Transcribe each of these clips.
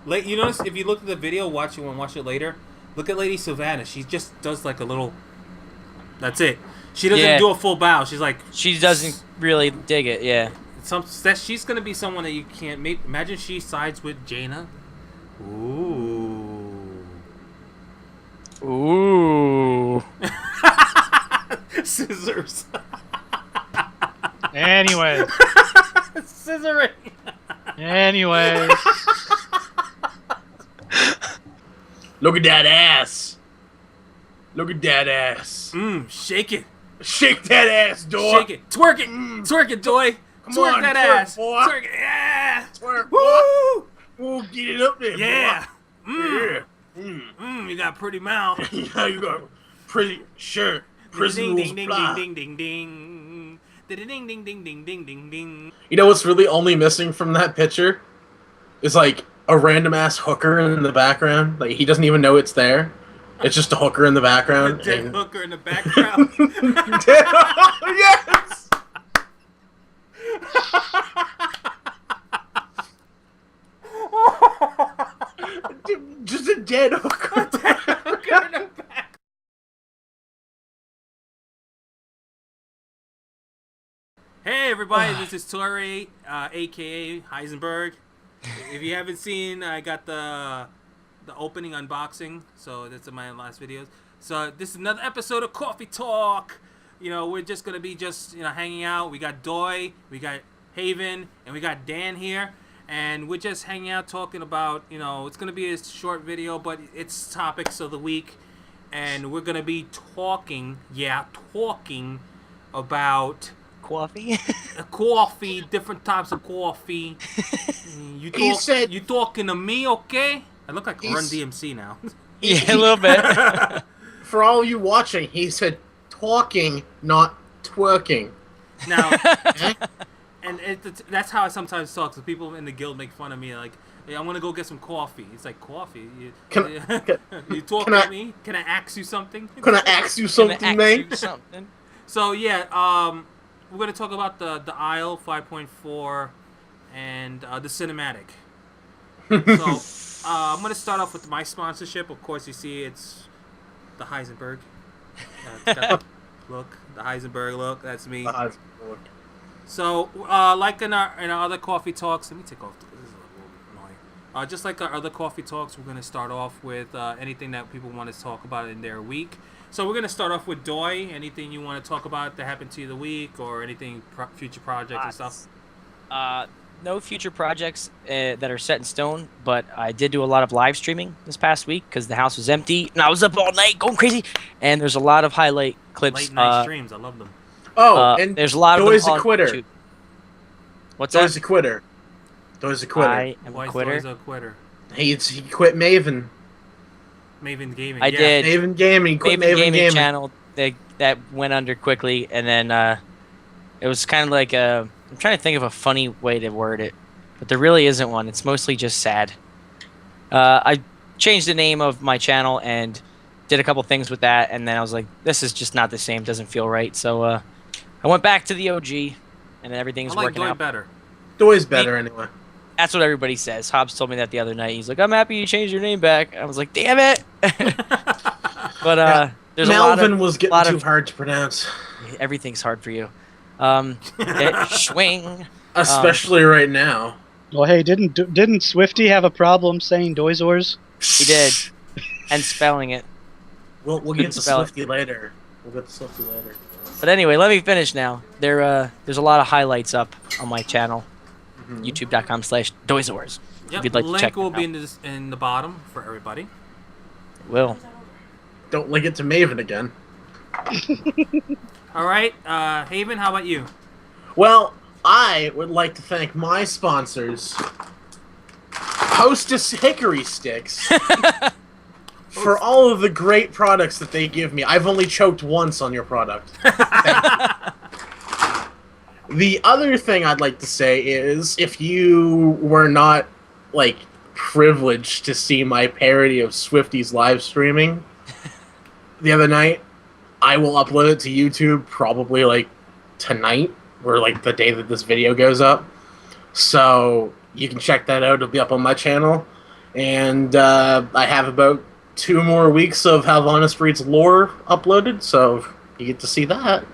Like, you notice if you look at the video, watch it later. Look at Lady Savannah. She just does like a little. That's it. She doesn't Yeah, do a full bow. She's like. she doesn't really dig it. Yeah. She's gonna be someone that you can't make. Imagine she sides with Jaina. Ooh. Ooh. Scissors. Anyway. Scissoring. Anyways. Look at that ass. Look at that ass. Shake it. Shake that ass, dog. Shake it. Twerk it. Twerk it, Doy. Come Twerk on, that twerk, ass. boy. Twerk it. Yeah. Twerk, Woo. boy. Ooh, get it up there, Yeah. boy. You got a pretty mouth. Yeah, you got a pretty shirt. Prison Ding rules ding ding apply. ding ding ding ding ding ding ding ding ding ding ding. You know what's really only missing from that picture? Is like a random ass hooker in the background. Like he doesn't even know it's there. It's just a hooker in the A background. dead and- hooker in the background. Yes. Just a dead hooker. Hooker in the back. Hey everybody, this is Toray, aka Heisenberg. If you haven't seen, I got the opening unboxing, so that's in my last videos. So this is another episode of Coffee Talk. You know, we're just gonna be hanging out. We got Doy, we got Haven, and we got Dan here, and we're just hanging out talking about, it's gonna be a short video, but it's topics of the week, and we're gonna be talking about Coffee. coffee, different types of coffee. You talking to me, okay? I look like Run DMC now. Yeah, a little bit. For all you watching, he said talking, not twerking. Now, and that's how I sometimes talk. So people in the guild make fun of me, like, "Hey, I want to go get some coffee." It's like, coffee? You talk can I- to me? Can I ask you something? Can I ask you something, Gonna ask man? you something. So yeah, we're gonna talk about the aisle 5.4 and the cinematic. So I'm gonna start off with my sponsorship. Of course, you see it's the Heisenberg. It's got the Heisenberg look. That's me. So like in our other coffee talks, let me take off. This is a little bit annoying. Just like our other coffee talks, we're gonna start off with anything that people want to talk about in their week. So we're gonna start off with Doy. Anything you want to talk about that happened to you the week, or anything future projects and stuff? No future projects that are set in stone, but I did do a lot of live streaming this past week because the house was empty and I was up all night going crazy. And there's a lot of highlight clips. Late night streams, I love them. Oh, and there's a lot of Doy's them a on quitter. YouTube. What's Doy's that? a quitter. Doy's a quitter. I am a Why is quitter. Doy's a quitter? He quit Maven. Maven Gaming. I yeah. did. Maven Gaming. Quit Maven Maven Gaming Gaming. channel that went under quickly, and then it was kind of like I'm trying to think of a funny way to word it, but there really isn't one. It's mostly just sad. I changed the name of my channel and did a couple things with that, and then I was like, this is just not the same. Doesn't feel right. So I went back to the OG, and then everything's I like working Doy out. better. Doy's better anyway. That's what everybody says. Hobbs told me that the other night. He's like, I'm happy you changed your name back. I was like, damn it. But there's Melvin a was getting lot too of hard to pronounce. everything's hard for you. Swing. Especially right now. Well, hey, didn't Swifty have a problem saying Doizors? He did. And spelling it. We'll Couldn't get to spell it. Swifty later. We'll get to Swifty later. But anyway, let me finish now. There's a lot of highlights up on my channel. YouTube.com/Doizors. Yep, If you'd like to link check will them be out. in the bottom for everybody. Will. Don't link it to Maven again. All right, Haven, how about you? Well, I would like to thank my sponsors, Hostess Hickory Sticks, for all of the great products that they give me. I've only choked once on your product. Thank you. The other thing I'd like to say is, if you were not, like, privileged to see my parody of Swifty's live streaming the other night, I will upload it to YouTube probably, like, tonight, or, like, the day that this video goes up. So, you can check that out. It'll be up on my channel. And I have about 2 more weeks of Havana Street's lore uploaded, so you get to see that.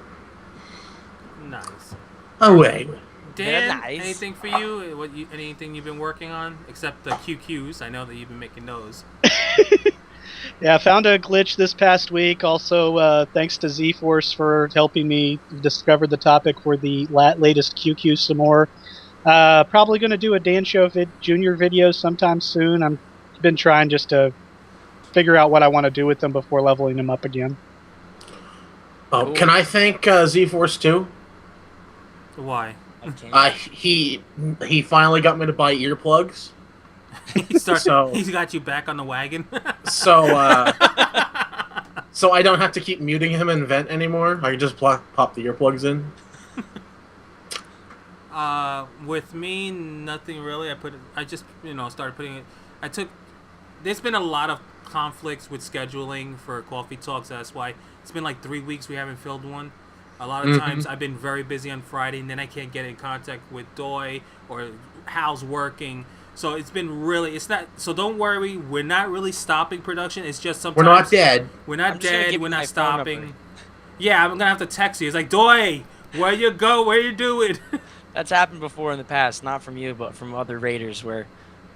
Nice. Oh, wait. Dan, nice. anything for you? Anything you've been working on except the QQs? I know that you've been making those. Yeah, I found a glitch this past week. Also, thanks to Z-Force for helping me discover the topic for the latest QQ some more. Probably going to do a Dan Show Junior video sometime soon. I've been trying just to figure out what I want to do with them before leveling them up again. Oh, Cool. can I thank Z-Force too? Why? Okay. He finally got me to buy earplugs. He's got you back on the wagon. So so I don't have to keep muting him in Vent anymore. I can just pop the earplugs in. With me, nothing really. I just started putting it. There's been a lot of conflicts with scheduling for Coffee Talks. That's why it's been like 3 weeks we haven't filled one. A lot of times I've been very busy on Friday, and then I can't get in contact with Doi or Hal's working. So it's been really. It's not. So don't worry. We're not really stopping production. It's just sometimes We're not dead. We're not I'm just gonna dead. give We're you not my phone number. stopping. Yeah, I'm gonna have to text you. It's like, Doi, where you go? Where you doing? That's happened before in the past, not from you, but from other raiders, where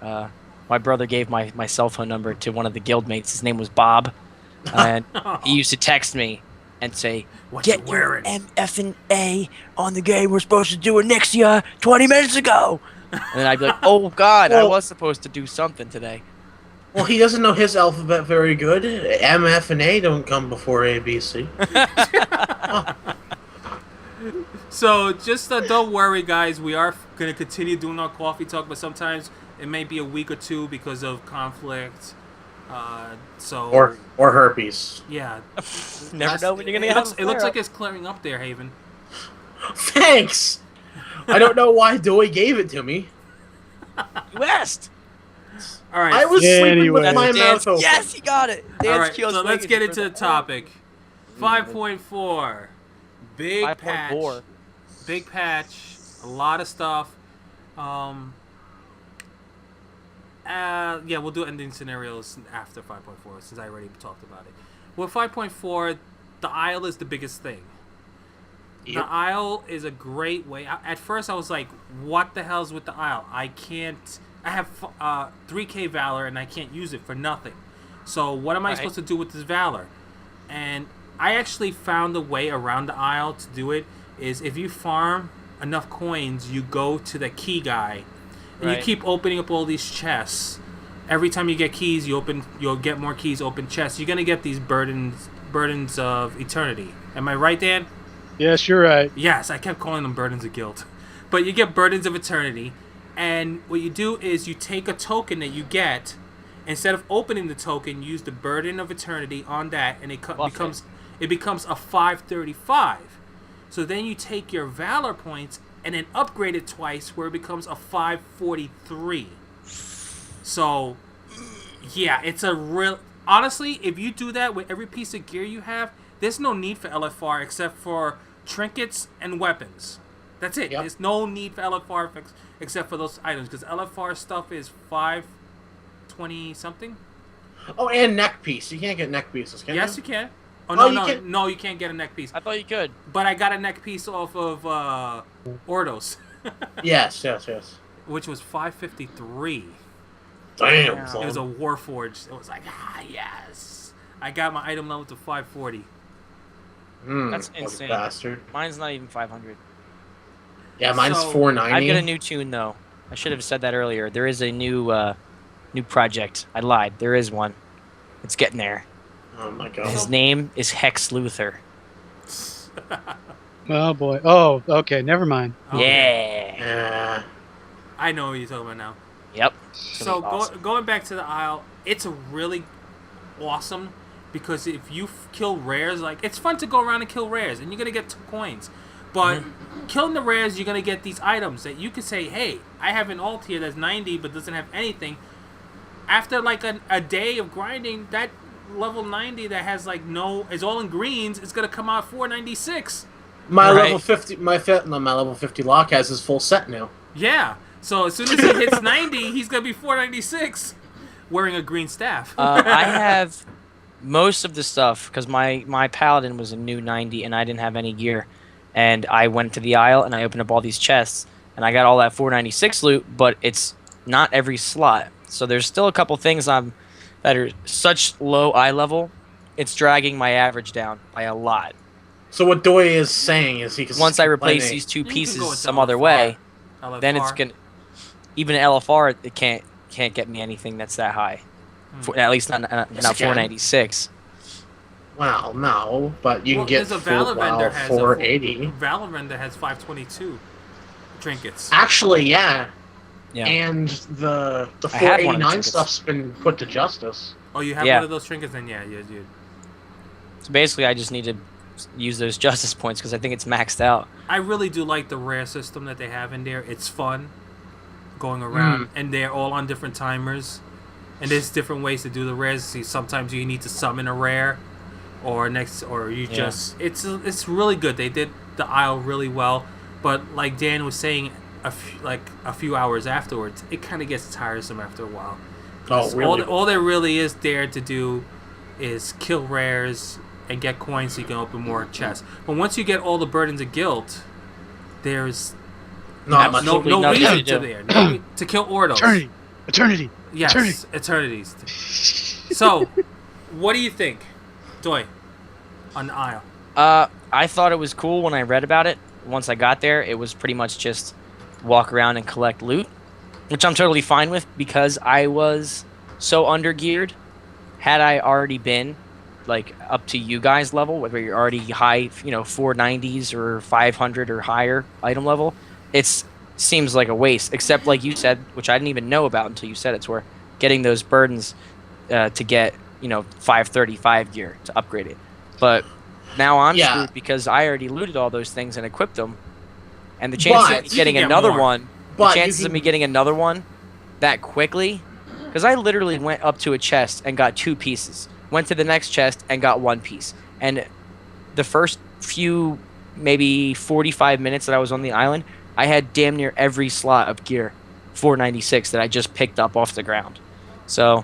my brother gave my cell phone number to one of the guildmates. His name was Bob, and he used to text me and say, What you "Get your wearing?" MF&A on the game. We're supposed to do it next year, 20 minutes ago." And then I'd be like, "Oh God, I Well- was supposed to do something today." Well, he doesn't know his alphabet very good. M, F, and A don't come before A, B, C. So just don't worry, guys. We are going to continue doing our Coffee Talk, but sometimes it may be a week or two because of conflict. Or herpes. Yeah. Never know when you're gonna It get. looks, it looks like it's clearing up there, Haven. Thanks! I don't know why Doi gave it to me. You asked. All right. I was sleeping with Anyway. my Dan's, mouth open. yes, he got it. all Dan's right. kills So let's Megan get for into the the- topic. 5.4. Big patch. 5.4. Big patch. A lot of stuff. Yeah, we'll do ending scenarios after 5.4 since I already talked about it. With 5.4, the aisle is the biggest thing. The Yep. aisle is a great way. At first, I was like, "What the hell's with the aisle? I have 3K Valor and I can't use it for nothing. So what am I Right. supposed to do with this Valor?" And I actually found a way around the aisle to do it. Is if you farm enough coins, you go to the key guy, and you Right. keep opening up all these chests. Every time you get keys, you'll get more keys, open chests. You're gonna get these burdens of eternity. Am I right, Dan? Yes, you're right. Yes, I kept calling them burdens of guilt. But you get burdens of eternity, and what you do is you take a token that you get, instead of opening the token, use the burden of eternity on that, and it becomes a 535. So then you take your Valor points and then upgrade it twice, where it becomes a 543. So, yeah, it's a real... Honestly, if you do that with every piece of gear you have, there's no need for LFR except for trinkets and weapons. That's it. Yep. There's no need for LFR except for those items, because LFR stuff is 520 something. Oh, and neck piece. You can't get neck pieces, can Yes, you? you can. Oh, Oh, no, you no, can- no, you can't get a neck piece. I thought you could. But I got a neck piece off of Ordos, Yes. which was 553. Damn, Wow. son. It was a Warforged. It was like, yes. I got my item level to 540. That's fucking insane. bastard. Mine's not even 500. Yeah, mine's So, 490. I've got a new tune though. I should have said that earlier. There is a new project. I lied. There is one. It's getting there. Oh my god. His name is Hex Luthor. Oh boy. Oh, okay. Never mind. Okay. Yeah. Yeah. I know what you're talking about now. Yep. So going back to the aisle, it's really awesome because if you kill rares, like it's fun to go around and kill rares, and you're gonna get 2 coins. But killing the rares, you're gonna get these items that you could say, "Hey, I have an alt here that's 90 but doesn't have anything." After like a day of grinding, that level 90 that has like is all in greens, it's gonna come out 496. My Right. level 50, my level 50 lock has his full set now. Yeah. So as soon as he hits 90, he's gonna be 496. wearing a green staff. I have most of the stuff because my paladin was a new 90 and I didn't have any gear, and I went to the aisle and I opened up all these chests and I got all that 496 loot, but it's not every slot, so there's still a couple things that are such low eye level, it's dragging my average down by a lot. So what Doy is saying is once I replace these two You can go pieces with some other way, LFR. then it's gonna even LFR it can't get me anything that's that high. At least not 496. Wow, no, but you can get there's a Valor vendor has 480. Valor vendor has 522 trinkets. Actually, yeah. Yeah. And the I had one of the 489 trinkets. stuff's been put to justice. Oh, you have Yeah. one of those trinkets? Then yeah. So basically, I just need to use those justice points because I think it's maxed out. I really do like the rare system that they have in there. It's fun going around, and they're all on different timers. And there's different ways to do the rares. See, sometimes you need to summon a rare, or you just it's really good. They did the aisle really well, but like Dan was saying, a few hours afterwards, it kind of gets tiresome after a while. Oh, really? All there really is there to do is kill rares and get coins so you can open more chests. But once you get all the burdens of guilt, there's Not much. no nothing reason to to do. there. To kill Ordos. Eternity. Yes, eternities. So, what do you think, Doy, on the aisle? I thought it was cool when I read about it. Once I got there, it was pretty much just walk around and collect loot, which I'm totally fine with because I was so undergeared. Had I already been like up to you guys level, whether you're already high, 490s or 500 or higher item level, it seems like a waste. Except like you said, which I didn't even know about until you said it, where getting those burdens to get 535 gear to upgrade it. But now I'm screwed because I already looted all those things and equipped them, and the chances of me getting another one, that quickly, because I literally went up to a chest and got 2 pieces, went to the next chest and got 1 piece, and the first few maybe 45 minutes that I was on the island, I had damn near every slot of gear 496 that I just picked up off the ground. So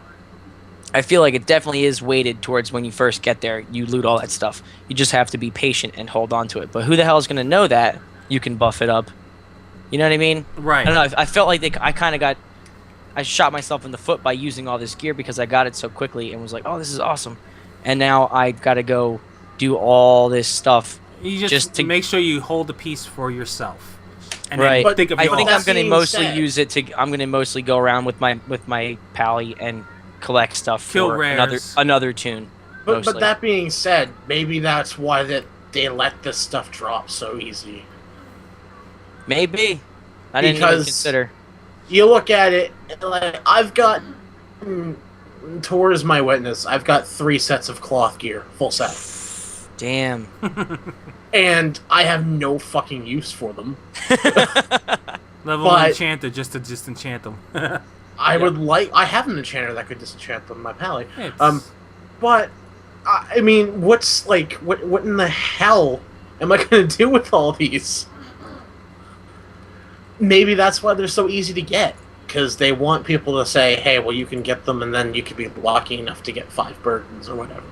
I feel like it definitely is weighted towards when you first get there, you loot all that stuff. You just have to be patient and hold on to it. But who the hell is going to know that you can buff it up? You know what I mean? Right. I don't know. I felt like I shot myself in the foot by using all this gear because I got it so quickly and was like, oh, this is awesome. And now I got to go do all this stuff. You just to make sure you hold the piece for yourself. And right. then think of I think I'm going to mostly said, use it to. I'm going to mostly go around with my pally and collect stuff Kill for rares. another tune. But that being said, maybe that's why they let this stuff drop so easy. Maybe. I didn't even consider. You look at it, like I've got. Tor is my witness. I've got 3 sets of cloth gear, full set. Damn. And I have no fucking use for them. Level 1 enchanter just to disenchant them. I have an enchanter that could disenchant them, my pally. It's- But I mean, what in the hell am I gonna do with all these? Maybe that's why they're so easy to get, because they want people to say, "Hey, well, you can get them, and then you could be lucky enough to get 5 burdens or whatever."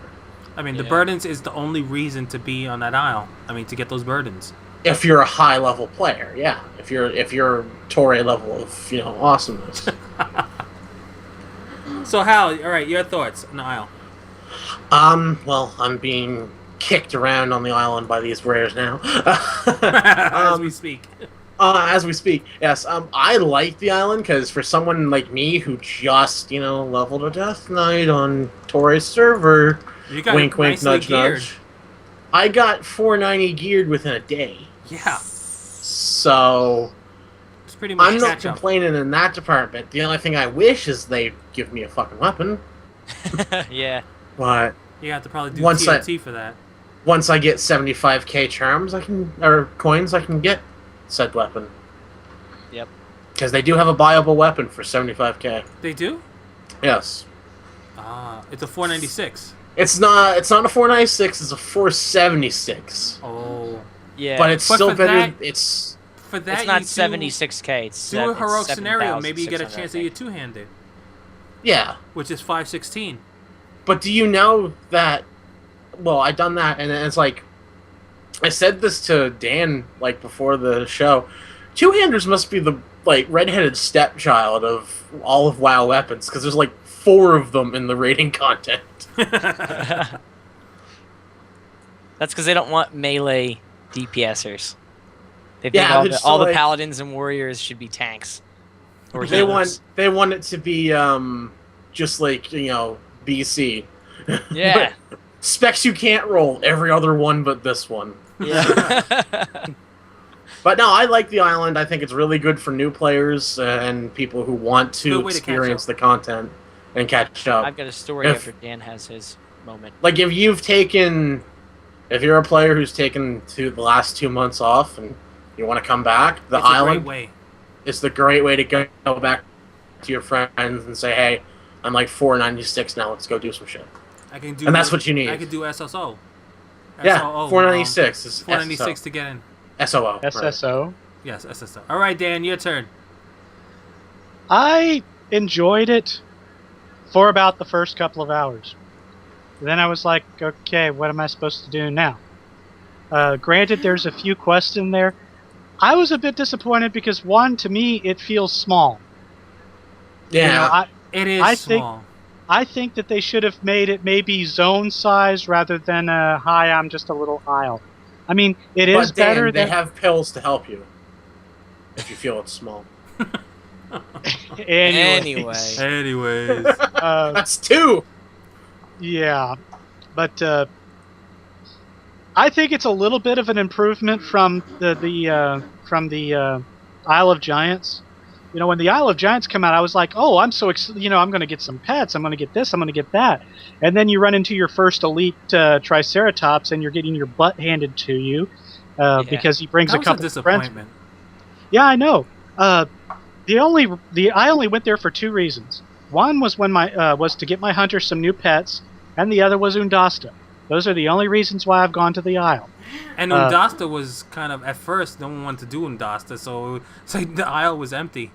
I mean, the burdens is the only reason to be on that aisle. I mean, to get those burdens. If you're a high level player, yeah. If you're Toray level of awesomeness. So Hal, all right, your thoughts on the aisle? Well, I'm being kicked around on the island by these rares now. As we speak. As we speak, yes. I like the island because for someone like me who just leveled a Death Knight on Toray's server, You got wink, wink, nicely nudge, geared. nudge. I got 490 geared within a day. Yeah. So It's pretty much I'm not catch up. complaining in that department. The only thing I wish is they give me a fucking weapon. Yeah. But You have to probably do Once TNT for that. once I get 75k charms, or coins, I can get said weapon. Yep. Because they do have a buyable weapon for 75k. They do? Yes. It's a 496. It's not a 496, it's a 476. Oh. Yeah. But it's But still for better. that- It's For that, it's not you 76k. It's do a heroic scenario. 7,600, Maybe you get a I chance think. at your two-handed. Yeah. which is 516. But do you know that? Well, I done that, and it's like I said this to Dan like before the show. Two-handers must be the like redheaded stepchild of all of WoW weapons because there's like 4 of them in the raiding content. That's because they don't want melee DPSers. They think all the paladins and warriors should be tanks. Or they want it to be just like BC. Yeah. Specs you can't roll every other one but this one. Yeah. But no, I like the island. I think it's really good for new players and people who want to experience the content and catch up. I've got a story after Dan has his moment. Like if you're a player who's taken the last 2 months off and you want to come back, the island is the great way to go back to your friends and say, hey, I'm like 496 now. Let's go do some shit. And that's what you need. I could do SSO. Yeah, 496 is 496 to get in. SOO. SSO. Right. Yes, SSO. All right, Dan, your turn. I enjoyed it for about the first couple of hours. Then I was like, okay, what am I supposed to do now? Granted, there's a few quests in there. I was a bit disappointed because, one, to me, it feels small. Yeah, it is small. I think that they should have made it maybe zone size rather than hi, I'm just a little isle. I mean, it is better than... They have pills to help you if you feel it's small. Anyways. That's 2! Yeah, but I think it's a little bit of an improvement from the Isle of Giants. When the Isle of Giants come out, I was like, oh, I'm so I'm going to get some pets. I'm going to get this. I'm going to get that. And then you run into your first elite Triceratops, and you're getting your butt handed to you because he brings a couple of friends. Yeah, I know. I only went there for 2 reasons. One was was to get my hunter some new pets, and the other was Undasta. Those are the only reasons why I've gone to the Isle. And Undasta was kind of, at first, no one wanted to do Undasta, so it's like the Isle was empty.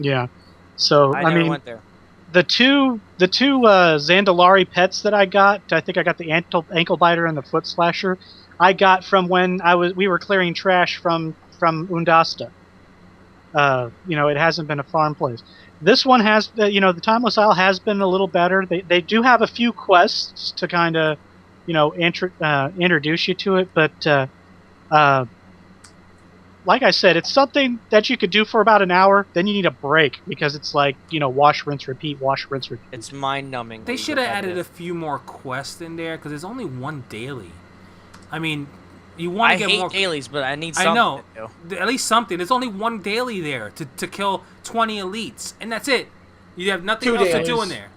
Yeah. So, I never went there. The two Zandalari pets that I think I got the ankle biter and the foot slasher, I got from when we were clearing trash from Undasta. It hasn't been a farm place. This one has, the Timeless Isle has been a little better. They do have a few quests to kind of, introduce you to it, but like I said, it's something that you could do for about an hour. Then you need a break because it's like, wash, rinse, repeat, wash, rinse, repeat. It's mind-numbing. They should have added a few more quests in there because there's only one daily. I mean, you want to get more. I hate dailies, but I need something. I know. At least something. There's only one daily there to kill 20 elites, and that's it. You have nothing else to do in there.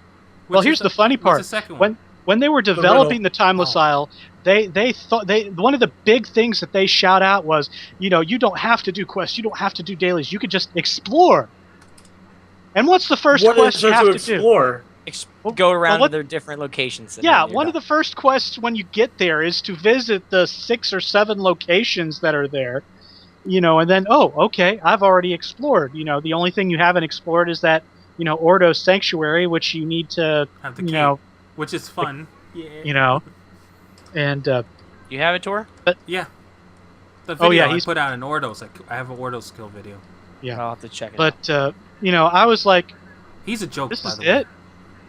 Well, here's the funny part. What's the second one? When they were developing the Timeless Isle, they thought one of the big things that they shout out was, you don't have to do quests, you don't have to do dailies, you could just explore. And what's the first quest you have to explore? Go around to their different locations. Yeah, one of the first quests when you get there is to visit the 6 or 7 locations that are there. And then, okay, I've already explored. The only thing you haven't explored is that, Ordo Sanctuary, which you need to, have the key, which is fun. And you have it, Tor? Yeah. The video I put out in Ordos. I have an Ordos skill video. Yeah, I'll have to check it out. But I was like, he's a joke. This is it.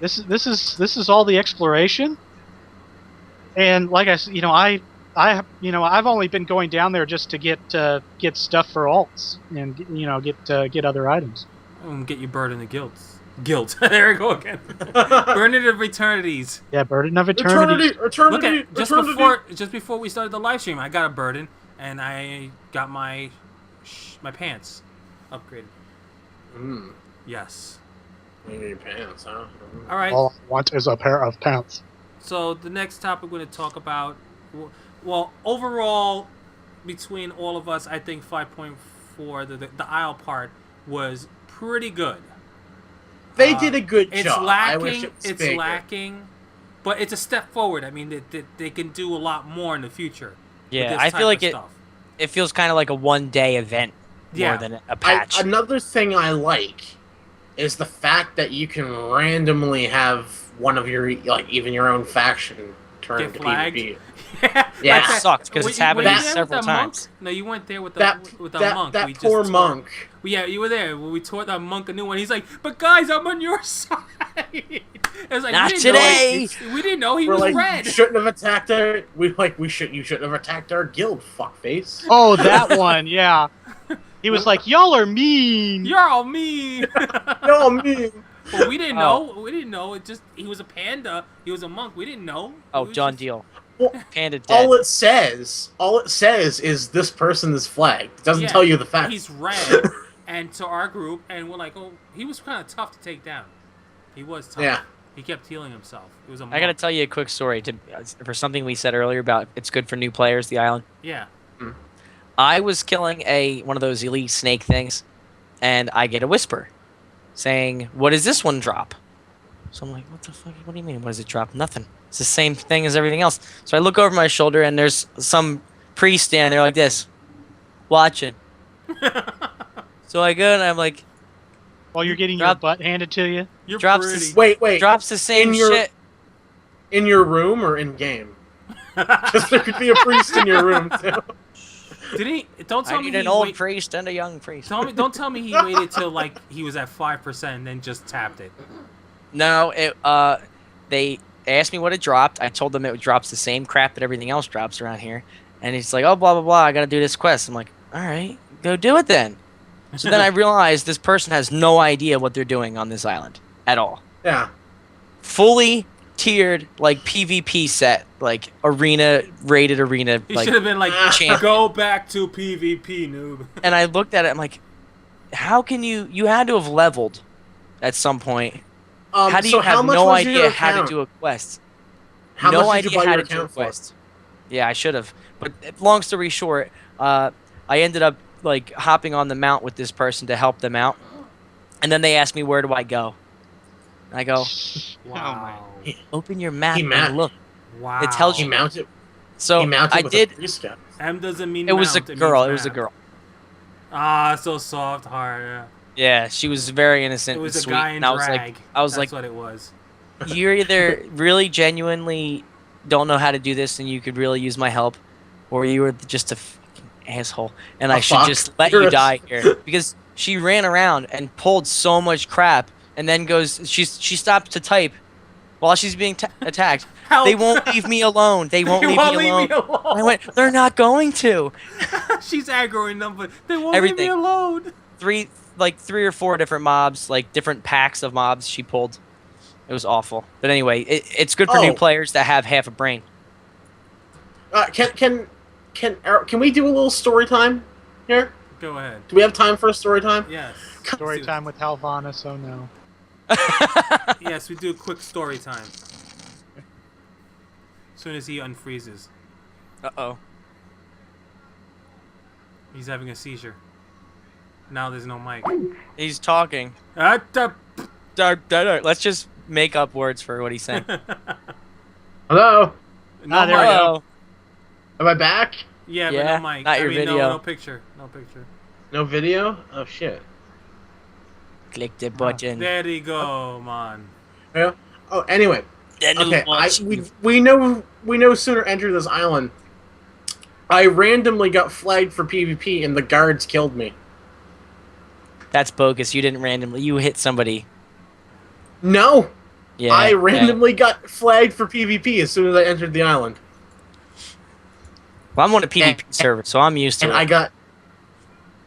This is all the exploration. And like I said, I've only been going down there just to get stuff for alts and get other items. Get your Burden of Guilt. There we go again. Burden of Eternities. Yeah, Burden of Eternity. Eternity. Look just before we started the live stream, I got a burden and I got my pants upgraded. Yes. You need pants, huh? All right. All I want is a pair of pants. So the next topic we're going to talk about, well, overall, between all of us, I think 5.4, the Isle part, was pretty good. They did a good job. It's lacking, but it's a step forward. I mean, they can do a lot more in the future. Yeah, I feel like it feels kind of like a one-day event more than a patch. Another thing I like is the fact that you can randomly have one of your, like, even your own faction turn Get to flagged? PvP. Yeah, Yeah. That sucked because it's happened were you there several with that monk? times. No, you weren't there with the That with the that, monk. that We just poor tore- monk. Yeah, you were there. When we taught that monk a new one. He's like, "But guys, I'm on your side." It was like, Not we didn't today! Know, we didn't know he We're was like, red. you shouldn't have attacked our. You shouldn't have attacked our guild, fuckface. Oh, that one, yeah. He was like, "Y'all are mean." You're all mean. No, me. But we didn't Oh. know. We didn't know. It just he was a panda. He was a monk. We didn't know. Oh, It was done just- deal. Well, Panda dead. all it says is this person is flagged. It doesn't Yeah, tell you the facts. He's red, and to our group, and we're like, oh, he was kind of tough to take down. He was tough. Yeah. He kept healing himself. It was a monk. I gotta tell you a quick story for something we said earlier about it's good for new players, the island. Yeah. I was killing one of those elite snake things, and I get a whisper saying, "What does this one drop?" So I'm like, "What the fuck? What do you mean? What does it drop? Nothing. It's the same thing as everything else." So I look over my shoulder, and there's some priest standing there like this, watching. So I go and I'm like, While you're getting your Drop- butt handed to you. You're Drops pretty. this- Wait. drops the same In your- shit. In your room or in game? Because there could be a priest in your room too. Did he? Don't tell I me need he an old wait, priest and a young priest. Don't tell me he waited till like he was at 5% and then just tapped it. No, they asked me what it dropped. I told them it drops the same crap that everything else drops around here. And he's like, "Oh, blah blah blah. I gotta do this quest." I'm like, "All right, go do it then." So then I realized this person has no idea what they're doing on this island at all. Yeah. Fully tiered, like PvP set, like rated arena. He Like, should have been like, champ. go back to PvP, noob. and I looked at it. I'm like, "How can you? You had to have leveled at some point. How do you so have how much no was your idea how to account? do a quest? How no much did idea you buy how your to do a account for? quest. Yeah, I should have. But long story short, I ended up like hopping on the mount with this person to help them out, and then they asked me where do I go. And I go, Wow. open your map He ma- and look. Wow. It tells He you. mounted. So he mounted I with did. A priest cap. M doesn't mean It was a mount, girl. means It was a map. girl. Ah, so soft heart. Yeah. Yeah, she was very innocent It was and a sweet. guy in and I was drag. like, That's what it was. you're either really genuinely don't know how to do this and you could really use my help, or you were just a fucking asshole and I should fuck. just let You're you a- die here. Because she ran around and pulled so much crap and then she stopped to type while she's being attacked. Help. They won't leave me alone. They won't, They leave, won't me leave alone. me alone. I went, they're not going to. She's aggroing them, but they won't Everything. leave me alone. Three or four different mobs, like different packs of mobs she pulled. It was awful. But anyway, it's good for new Oh. players that have half a brain. Can we do a little story time here? Go ahead. Do we have time for a story time? Yes. Story Let's do- time with Halvana, so no. Yes, we do a quick story time. As soon as he unfreezes, Uh-oh. he's having a seizure. Now there's no mic. He's talking. Let's just make up words for what he's saying. Hello. No there we mic. go. Hello. Am I back? Yeah, Yeah, but no mic. not your video. No picture. No picture. No video? Oh shit. Click the button. There you go, man. Yeah. Oh, anyway. Then Okay. watch We know Sooner enter this island. I randomly got flagged for PvP and the guards killed me. That's bogus. You didn't randomly. You hit somebody. No. Yeah. I yeah. randomly got flagged for PvP as soon as I entered the island. Well, I'm on a PvP server, so I'm used to And it.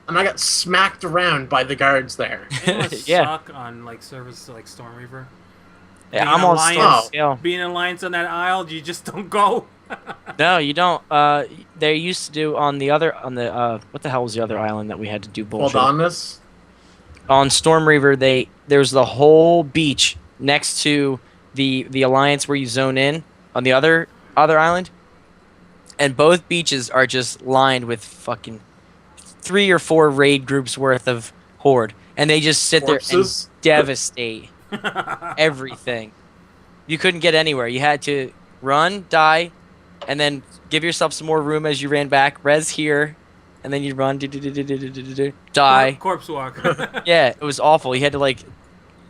I got smacked around by the guards there. It must Yeah. suck on like services like Storm Reaver. Yeah, being I'm on alliance- Storm Oh. scale. Being in alliance on that isle, you just don't go. No, you don't. They used to do on the what the hell was the other island that we had to do Hold bullshit? on this. On Storm Reaver, there's the whole beach next to the alliance where you zone in on the other island, and both beaches are just lined with fucking 3 or 4 raid groups worth of horde, and they just sit there Corpses? and devastate everything. You couldn't get anywhere. You had to run, die, and then give yourself some more room as you ran back. Res here, and then you run, die. Corpse walk. Yeah, it was awful. You had to like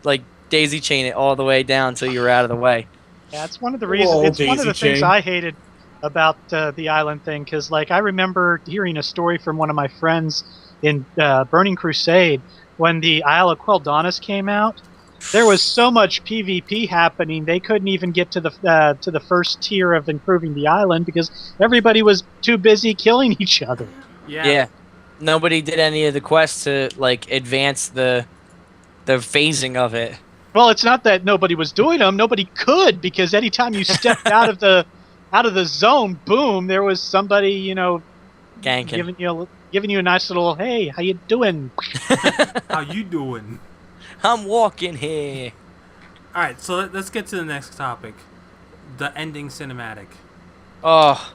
like daisy chain it all the way down until you were out of the way. Yeah, it's one of the Whoa, reasons. It's one of the daisy things chain. I hated about the island thing, because like I remember hearing a story from one of my friends in Burning Crusade when the Isle of Quel'Donis came out. There was so much PvP happening, they couldn't even get to the first tier of improving the island because everybody was too busy killing each other. Yeah. Nobody did any of the quests to like advance the phasing of it. Well, it's not that nobody was doing them; nobody could, because anytime you stepped out of the zone, boom, there was somebody, you know, Ganking. giving you a nice little, hey, how you doing? How you doing? I'm walking here. All right, so let's get to the next topic, the ending cinematic. Oh,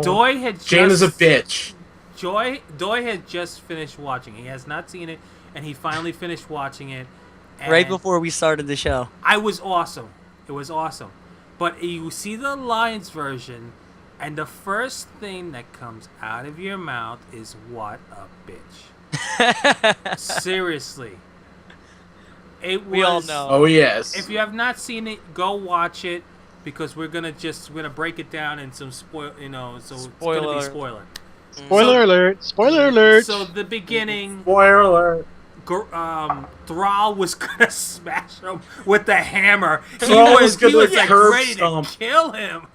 Doy had just, Jane is a bitch. Doy had just finished watching. He has not seen it, and he finally finished watching it. And right before we started the show. I was awesome. It was awesome. But you see the Lions version, and the first thing that comes out of your mouth is, what a bitch. Seriously. We all know. Oh yes. If you have not seen it, go watch it, because we're gonna break it down in some spoiler. So it's gonna be spoiler. Spoiler alert! Spoiler alert! So the beginning, Spoiler. Thrall was gonna smash him with the hammer. Thrall was gonna like curb ready stomp. to kill him.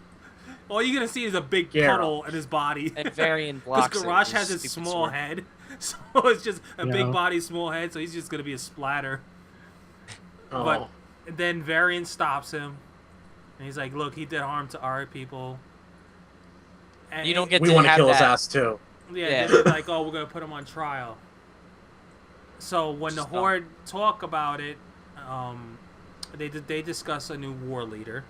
All you're gonna see is a big puddle in his body. And Varian blocks Because it Garage with has his his stupid small sword. head, so it's just a big body, small head. So he's just gonna be a splatter. Oh. But then Varian stops him, and he's like, "Look, he did harm to our people." And You don't get we to want to have kill his that. ass too. Yeah, they're like, "Oh, we're gonna put him on trial." So when the Horde talk about it, they discuss a new war leader,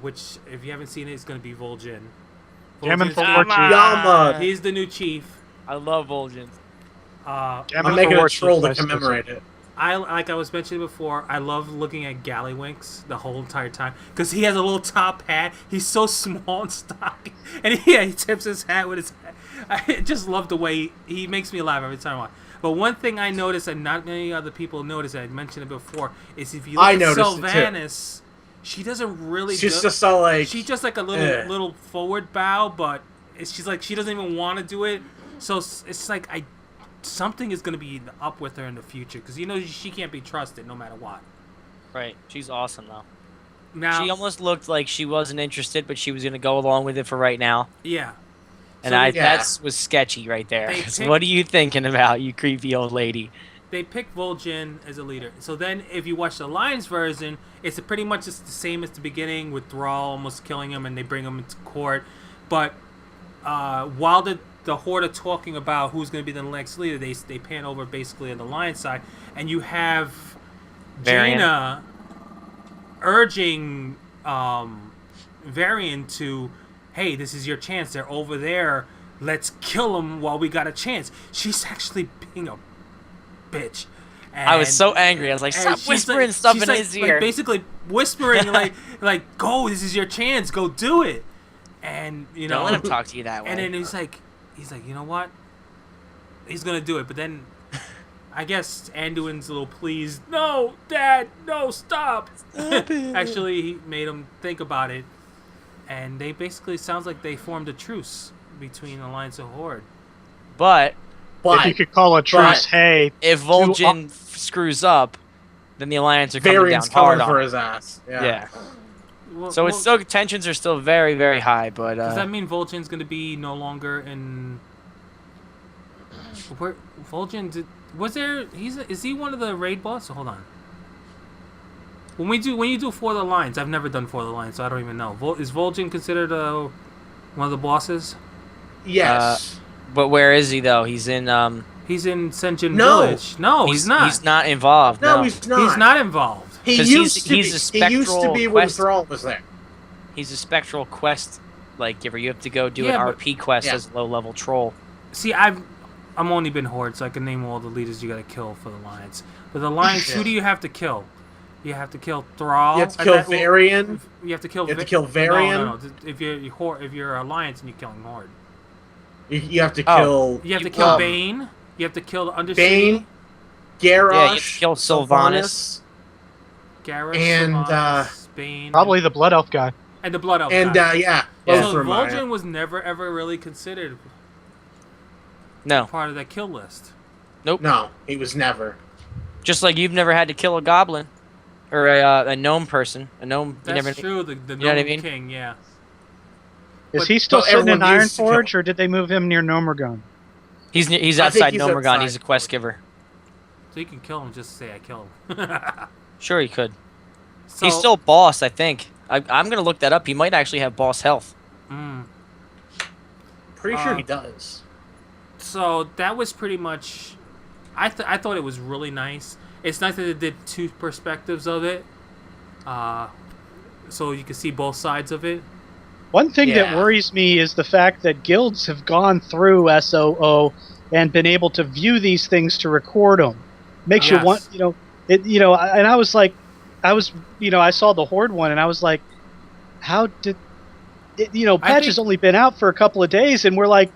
which, if you haven't seen it, is going to be Vol'jin. Jamming Vol'jin's for the- war chief. Yama. He's the new chief. I love Vol'jin. Jamming I'm making for war a troll chief, to I suppose. commemorate it. Like I was mentioning before, I love looking at Gallywinks the whole entire time because he has a little top hat. He's so small and stocky, and he tips his hat with his hat. I just love the way he makes me laugh every time I watch. But one thing I noticed, and not many other people noticed, I mentioned it before, is if you look I at noticed it too. Sylvanas, she doesn't really. She's just so like. She's just like a little forward bow, but she's like she doesn't even want to do it. So it's like something is going to be up with her in the future because she can't be trusted no matter what. Right. She's awesome though. Now She almost looked like she wasn't interested, but she was gonna go along with it for right now. yeah. And So that was sketchy right there. They 'Cause picked- what are you thinking about, you creepy old lady? They picked Vol'jin as a leader. So then, if you watch the Lions version, it's pretty much just the same as the beginning with Thrall almost killing him, and they bring him into court. But while the Horde are talking about who's going to be the next leader, they pan over basically on the Lion side, and you have Varian. Jaina urging Varian to, hey, this is your chance. They're over there. Let's kill them while we got a chance. She's actually being a bitch. I was so angry. I was like, and stop she's whispering like- stuff she's in like- his like ear. basically whispering like, go, this is your chance. Go do it. And Don't let him talk to you that way. and then he's like, you know what? He's gonna do it, but then I guess Anduin's a little pleased. No, Dad, no, stop. Actually, he made him think about it, and they basically sounds like they formed a truce between Alliance and Horde. But If you could call a truce, hey, if Vol'jin screws up, then the Alliance are coming Varian's down hard coming on for him. his ass. Yeah. Well, So it's still tensions are still very, very high, but does that mean Vol'jin's gonna be no longer in? Where Vol'jin was there? Is he one of the raid boss? Hold on. When you do For the Lions, I've never done For the Lions, so I don't even know. Is Vol'jin considered one of the bosses? Yes. but where is he though? He's in He's in Senjin No. Village. No, he's not. He's not involved. no, he's not. He's not involved. He 'Cause used to he's be. a He used to spectral be when quest. Thrall was there. He's a spectral quest like giver. You have to go do Yeah, an but- RP quest Yeah. as a low level troll. See, I'm only been Horde, so I can name all the leaders you gotta kill for the Lions. But the Lions, who Yeah. do you have to kill? You have to kill Thrall. You have to kill Well, Varian. You have to kill. You have to kill Varian. No. If you're Alliance and you're killing Horde, You have to Oh. kill. you have to kill Bane. You have to kill the Undercity. Bane. Garrosh, Yeah, you have to kill Sylvanas. Garrus, And, Sylvanas, Bane, Probably the Blood Elf guy. and the Blood Elf and guy. yeah, Yeah. both So of them are, Vol'jin was never ever really considered No, part of that kill list. No, he was never. just like you've never had to kill a goblin or a gnome person. A gnome. That's you never. true. The know what I Gnome mean? King, yeah. Is But- he still but sitting in everyone used to kill- Ironforge, or did they move him near Nomergon? He's I think outside he's Nomergon. outside. He's a quest giver. So you can kill him. Just say I kill him. Sure, he could. So, He's still boss, I think. I'm gonna look that up. He might actually have boss health. Pretty sure he does. So that was pretty much. I thought it was really nice. It's nice that they did two perspectives of it, so you can see both sides of it. One thing that Yeah. worries me is the fact that guilds have gone through SOO and been able to view these things to record them. Makes you Yes. want, and I was like, I saw the Horde one, and I was like, how did, Patch has only been out for a couple of days, and we're like,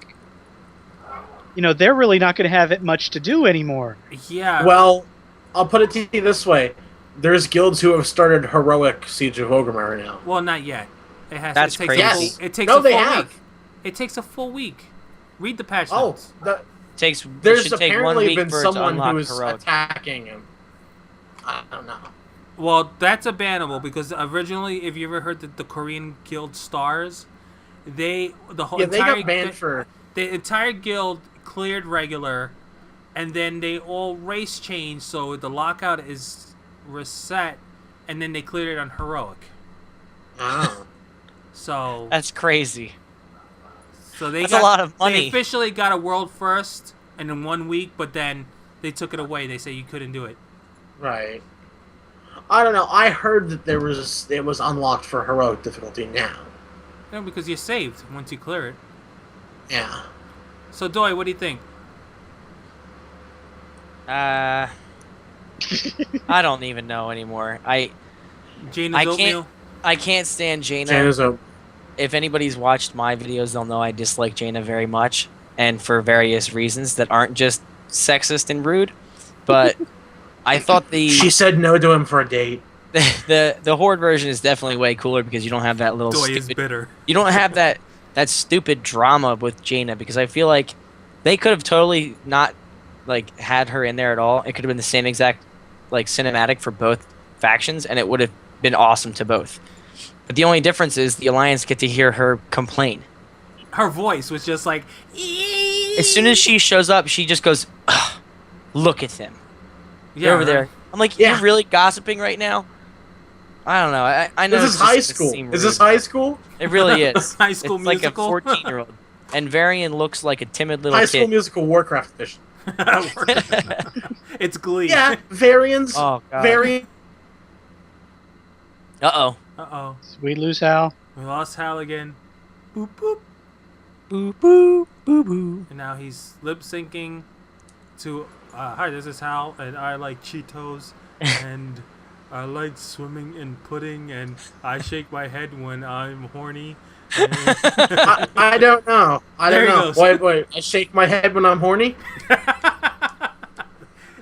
they're really not going to have it much to do anymore. Yeah. Well, I'll put it to you this way: there's guilds who have started heroic Siege of Orgrimmar now. Well, not yet. It has. That's it takes crazy. A full, Yes. it takes No, a they full have. week. It takes a full week. Read the patch Oh, notes. It there's should take 1 apparently week been for it to someone unlock who is heroic. attacking him. I don't know. Well, that's a bannable because originally, if you ever heard the Korean Guild Stars, the whole Yeah, they entire got banned for. the entire guild cleared regular, and then they all race changed, so the lockout is reset, and then they cleared it on heroic. Oh. So That's crazy. they That's got a lot of They money. officially got a world first, and in 1 week, but then they took it away. They say you couldn't do it. Right. I don't know. I heard that it was unlocked for heroic difficulty now. No, because you're saved once you clear it. Yeah. So Doy, what do you think? I don't even know anymore. Jaina's I can't- oatmeal? I can't stand Jaina. Jaina's a If anybody's watched my videos, they'll know I dislike Jaina very much, and for various reasons that aren't just sexist and rude. But I thought She said no to him for a date. the Horde version is definitely way cooler because you don't have that little Doy is stupid. bitter. You don't have that stupid drama with Jaina because I feel like they could have totally not had her in there at all. It could have been the same exact cinematic for both factions, and it would have been awesome to both. But the only difference is the Alliance get to hear her complain. Her voice was just like. As soon as she shows up, she just goes, "Ugh, look at them. They're over there." I'm like, Yeah. you're really gossiping right now? I don't know. I know This is it's just high gonna school. seem Is this rude. high school? It really is. High School it's like Musical? a 14-year-old. And Varian looks like a timid little High School kid. Musical Warcraft edition. It's Glee. Yeah, variants. Oh, God. Variant. Uh-oh. Uh-oh. We lose Hal. We lost Hal again. Boop, boop. Boo, boo, boo, boo. And now he's lip syncing to, hi, this is Hal, and I like Cheetos, and I like swimming in pudding, and I shake my head when I'm horny. And I don't know. I There don't he know. goes. Wait. I shake my head when I'm horny.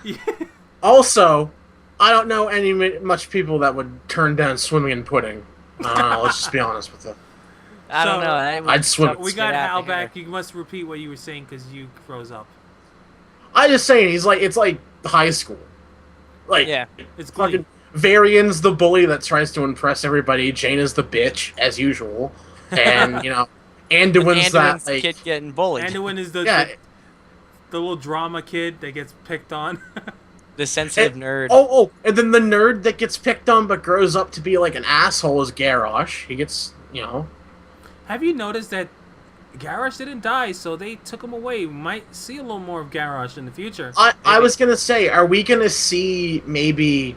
Yeah. Also, I don't know much people that would turn down swimming in pudding. I don't know. Let's just be honest with it. I don't So, know. That I'd would swim. suck We to got get out Hal of here. back. You must repeat what you were saying because you froze up. I just saying it's like high school. Like Yeah. It's Glee. fucking Varian's the bully that tries to impress everybody. Jaina's the bitch as usual, and Anduin's that Anduin's kid getting bullied. Anduin is the little drama kid that gets picked on. The sensitive nerd. And then the nerd that gets picked on but grows up to be like an asshole is Garrosh. He gets Have you noticed that Garrosh didn't die, so they took him away? We might see a little more of Garrosh in the future. I was gonna say, are we gonna see maybe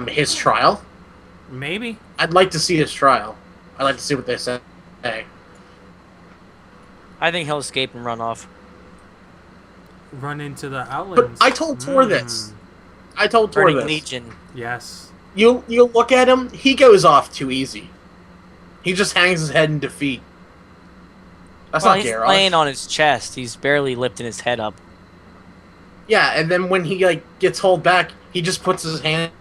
his trial? Maybe. I'd like to see his trial. I'd like to see what they say. I think he'll escape and run off. Run into the But Outlands. I told Tor this. I told Tor Burning this. Legion. Yes. You look at him, he goes off too easy. He just hangs his head in defeat. That's Well, not he's Garrosh. laying on his chest. He's barely lifting his head up. Yeah, and then when he like gets hauled back, he just puts his hands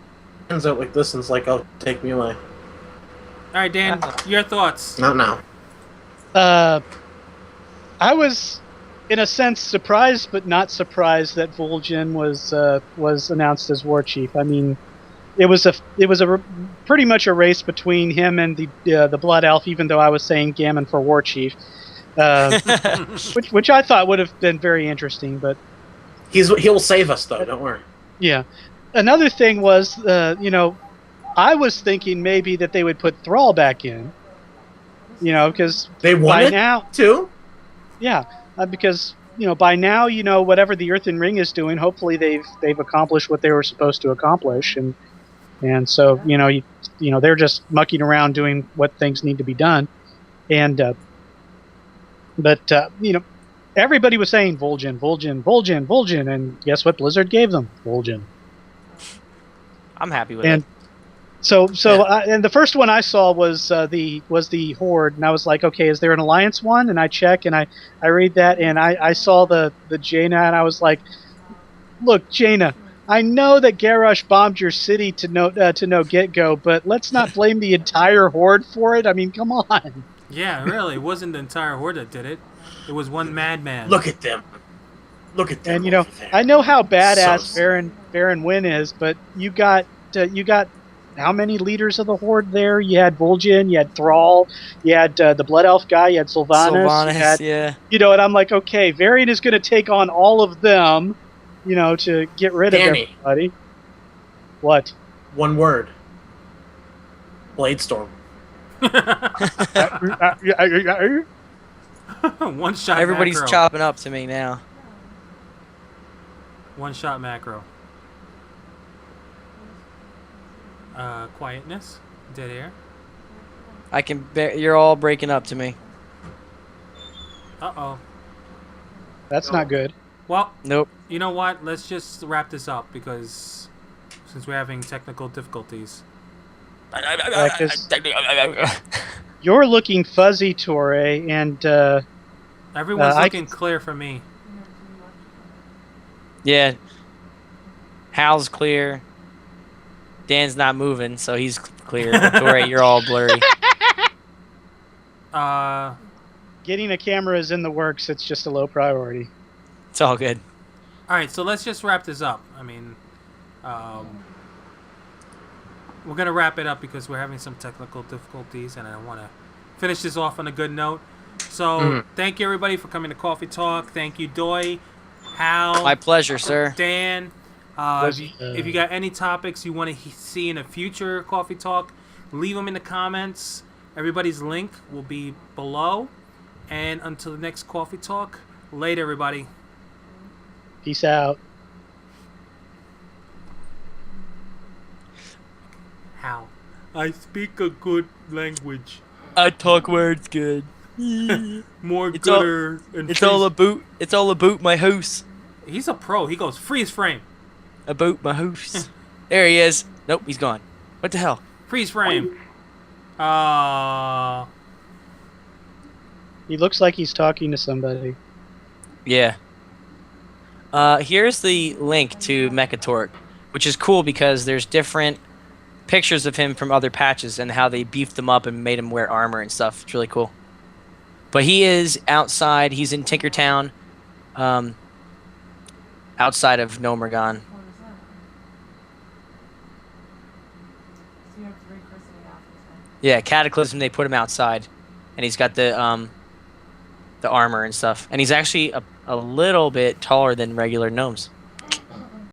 out like this and is like, "Oh, take me away." All right, Dan, your thoughts? No. I was, in a sense, surprised but not surprised that Vol'jin was announced as war chief. I mean, it was pretty much a race between him and the Blood Elf, even though I was saying Gammon for war chief, which I thought would have been very interesting. But he'll save us though. Don't worry. yeah, another thing was, I was thinking maybe that they would put Thrall back in, because They by wanted now, to. yeah, because by now, whatever the Earthen Ring is doing, hopefully they've accomplished what they were supposed to accomplish, and so they're just mucking around doing what things need to be done, and but everybody was saying Vol'jin, Vol'jin, Vol'jin, Vol'jin, and guess what? Blizzard gave them Vol'jin. I'm happy with it. So and the first one I saw was the Horde, and I was like, okay, is there an Alliance one? And I check, and I read that, and I saw the Jaina, and I was like, look, Jaina, I know that Garrosh bombed your city to no get-go, but let's not blame the entire Horde for it. I mean, come on. Yeah, really, it wasn't the entire Horde that did it. It was one madman. Look at them. Look at them. And over there. I know how badass So Baron Wynn is, but you got how many leaders of the Horde there? You had Vol'jin, you had Thrall, you had the Blood Elf guy, you had Sylvanas, you had, yeah. And I'm like, okay, Varian is going to take on all of them, to get rid of Danny. everybody. What? One word. Bladestorm. One shot. Everybody's macro. chopping up to me now. One shot macro. Quietness. Dead air. You're all breaking up to me. Uh-oh. That's not good. Well, Nope. you know what? Let's just wrap this up because since we're having technical difficulties. You're looking fuzzy, Toray, and Everyone's I looking can- clear for me. Yeah. Hal's clear. Dan's not moving, so he's clear. Toray, you're all blurry. getting a camera is in the works. It's just a low priority. It's all good. All right, so let's just wrap this up. I mean, we're going to wrap it up because we're having some technical difficulties, and I want to finish this off on a good note. So, thank you, everybody, for coming to Coffee Talk. Thank you, Doi, Hal. My pleasure, sir. Dan. If you got any topics you want to see in a future Coffee Talk, leave them in the comments. Everybody's link will be below. And until the next Coffee Talk, later, everybody. Peace out. How? I speak a good language. I talk words good. More It's gooder. And It's all about my house. He's a pro. He goes freeze frame. About my house. There he is. Nope, he's gone. What the hell? Freeze frame. He looks like he's talking to somebody. Yeah. Here's the link to Mechatork, which is cool because there's different pictures of him from other patches and how they beefed him up and made him wear armor and stuff. It's really cool. But he is outside. He's in Tinkertown, outside of Nomergon. Yeah, Cataclysm. They put him outside, and he's got the armor and stuff. And he's actually a little bit taller than regular gnomes.